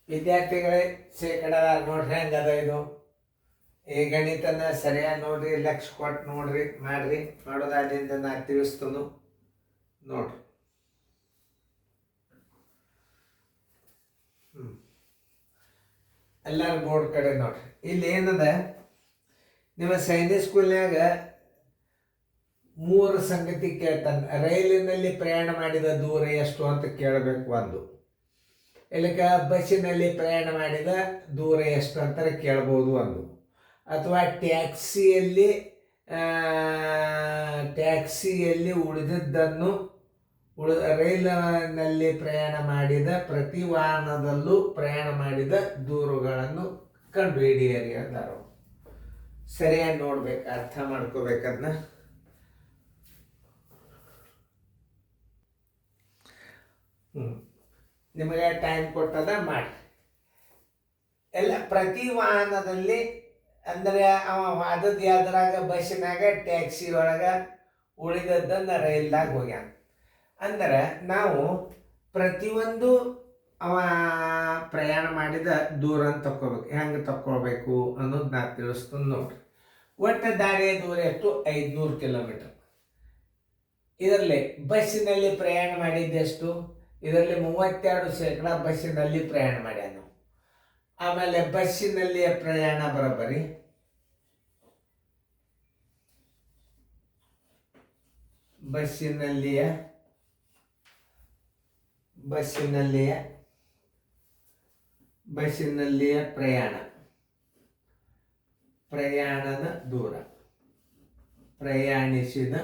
ವಿದ್ಯಾರ್ಥಿಗಳೇ ಶೇಕಡಾವಾರು ನೋಡ್ರಿ ಹೆಂಗದ ಇದು. ಈ ಗಣಿತನ ಸರಿಯಾಗಿ ನೋಡ್ರಿ, ಲಕ್ಷ ಕೊಟ್ಟು ನೋಡ್ರಿ, ಮಾಡ್ರಿ. ಮಾಡೋದಾದ್ರಿಂದ ನಾ ತಿಳಿಸ್ತನು ನೋಡ್ರಿ. ಎಲ್ಲರೂ ಬೋರ್ಡ್ ಕಡೆ ನೋಡ್ರಿ. ಇಲ್ಲಿ ಏನದ, ನಿಮ್ಮ ಸೈನಿಕ್ ಸ್ಕೂಲ್ನಾಗ 3 ಸಂಗತಿ ಕೇಳ್ತಾನೆ. ರೈಲಿನಲ್ಲಿ ಪ್ರಯಾಣ ಮಾಡಿದ ದೂರ ಎಷ್ಟು ಅಂತ ಕೇಳಬೇಕು ಒಂದು. ಇಲ್ಲಕ ಬಸ್ಸಿನಲ್ಲಿ ಪ್ರಯಾಣ ಮಾಡಿದ ದೂರ ಎಷ್ಟು ಅಂತಾರೆ ಕೇಳ್ಬೋದು ಒಂದು. ಅಥವಾ ಟ್ಯಾಕ್ಸಿಯಲ್ಲಿ ಉಳಿದಿದ್ದನ್ನು ರೈಲಿನಲ್ಲಿ ಪ್ರಯಾಣ ಮಾಡಿದ ಪ್ರತಿ ವಾಹನದಲ್ಲೂ ಪ್ರಯಾಣ ಮಾಡಿದ ದೂರುಗಳನ್ನು ಕಂಡುಹಿಡಿಯಿರಿ ಅಂದಾರ. ಸರಿಯಾಗಿ ನೋಡ್ಬೇಕು, ಅರ್ಥ ಮಾಡ್ಕೋಬೇಕದನ್ನ. ನಿಮಗೆ ಟೈಮ್ ಕೊಟ್ಟದ ಮಾಡಿ. ಎಲ್ಲ ಪ್ರತಿ ವಾಹನದಲ್ಲಿ ಅಂದರೆ ಅವ ವಾದದ ಯಾವ್ದ್ರಾಗ, ಬಸ್ಸಿನಾಗ, ಟ್ಯಾಕ್ಸಿ ಒಳಗೆ ಉಳಿದದ್ದನ್ನು ರೈಲ್ದಾಗ ಹೋಗ್ಯಾನ ಅಂದ್ರೆ ನಾವು ಪ್ರತಿಯೊಂದು ಅವ ಪ್ರಯಾಣ ಮಾಡಿದ ದೂರ ಅಂತ ತಕ್ಕೋಬೇಕು. ಹೆಂಗೆ ತಕ್ಕೊಳ್ಬೇಕು ಅನ್ನೋದು ನಾ ತಿಳಿಸ್ತೀನಿ ನೋಡ್ರಿ. ಒಟ್ಟು ದಾರಿಯ ದೂರ ಎಷ್ಟು? 500 ಕಿಲೋಮೀಟರ್. ಇದರಲ್ಲಿ ಬಸ್ಸಿನಲ್ಲಿ ಪ್ರಯಾಣ ಮಾಡಿದ್ದೆಷ್ಟು? ಇದರಲ್ಲಿ 32% ಬಸ್ಸಿನಲ್ಲಿ ಪ್ರಯಾಣ ಮಾಡ್ಯಾನ. ಆಮೇಲೆ ಬಸ್ಸಿನಲ್ಲಿಯ ಪ್ರಯಾಣ ಬರೋಬ್ಬರಿ ಬಸ್ಸಿನಲ್ಲಿಯ ಪ್ರಯಾಣದ ದೂರ, ಪ್ರಯಾಣಿಸಿದ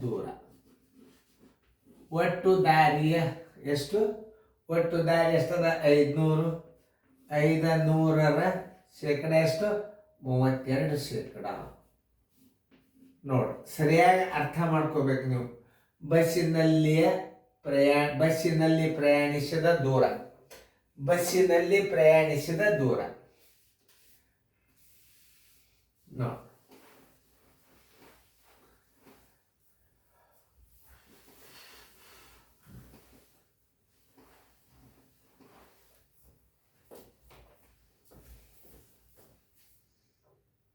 ದೂರ. ಒಟ್ಟು ದಾರಿಯ ಎಷ್ಟು? ಒಟ್ಟು ದಾರಿ ಎಷ್ಟದ? 500. 500ರ ಶೇಕಡ ಎಷ್ಟು? 32%. ನೋಡಿ, ಸರಿಯಾಗಿ ಅರ್ಥ ಮಾಡ್ಕೋಬೇಕು ನೀವು. ಬಸ್ಸಿನಲ್ಲಿ ಪ್ರಯಾಣಿಸಿದ ದೂರ ನೋಡಿ.